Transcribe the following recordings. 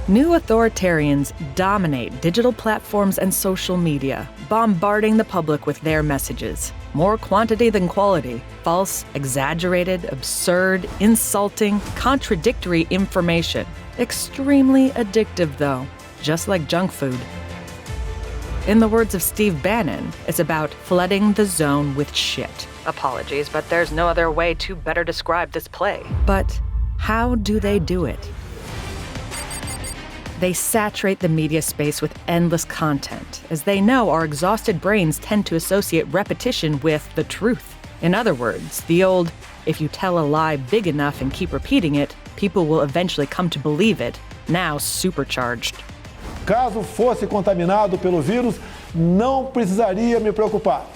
New authoritarians dominate digital platforms and social media, bombarding the public with their messages. More quantity than quality, false, exaggerated, absurd, insulting, contradictory information. Extremely addictive, though, just like junk food. In the words of Steve Bannon, it's about flooding the zone with shit. Apologies, but there's no other way to better describe this play. But how do they do it? They saturate the media space with endless content, as they know our exhausted brains tend to associate repetition with the truth. In other words, the old, if you tell a lie big enough and keep repeating it, people will eventually come to believe it, now supercharged. Caso fosse contaminado pelo vírus, não precisaria me preocupar.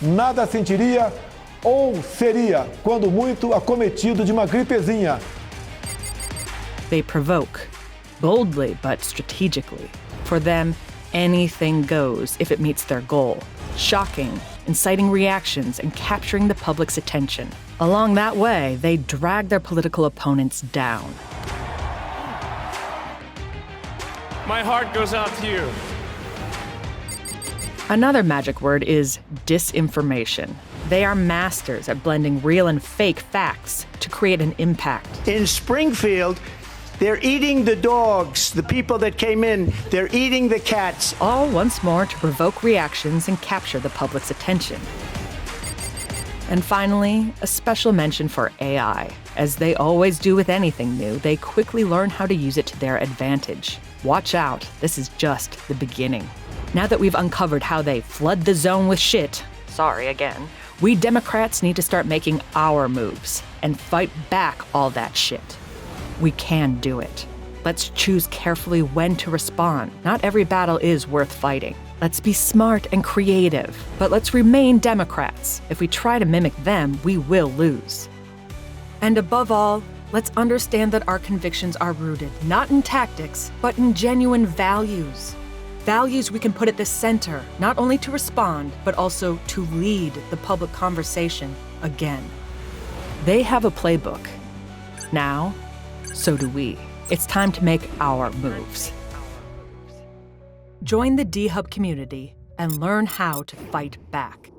Nada sentiria ou seria, quando muito, acometido de uma gripezinha. They provoke. Boldly but strategically. For them, anything goes if it meets their goal. Shocking, inciting reactions, and capturing the public's attention. Along that way, they drag their political opponents down. My heart goes out to you. Another magic word is disinformation. They are masters at blending real and fake facts to create an impact. In Springfield, they're eating the dogs, the people that came in. They're eating the cats. All once more to provoke reactions and capture the public's attention. And finally, a special mention for AI. As they always do with anything new, they quickly learn how to use it to their advantage. Watch out, this is just the beginning. Now that we've uncovered how they flood the zone with shit, sorry again, we Democrats need to start making our moves and fight back all that shit. We can do it. Let's choose carefully when to respond. Not every battle is worth fighting. Let's be smart and creative, but let's remain Democrats. If we try to mimic them, we will lose. And above all, let's understand that our convictions are rooted not in tactics, but in genuine values. Values we can put at the center, not only to respond, but also to lead the public conversation again. They have a playbook. Now, so do we. It's time to make our moves. Join the D-Hub community and learn how to fight back.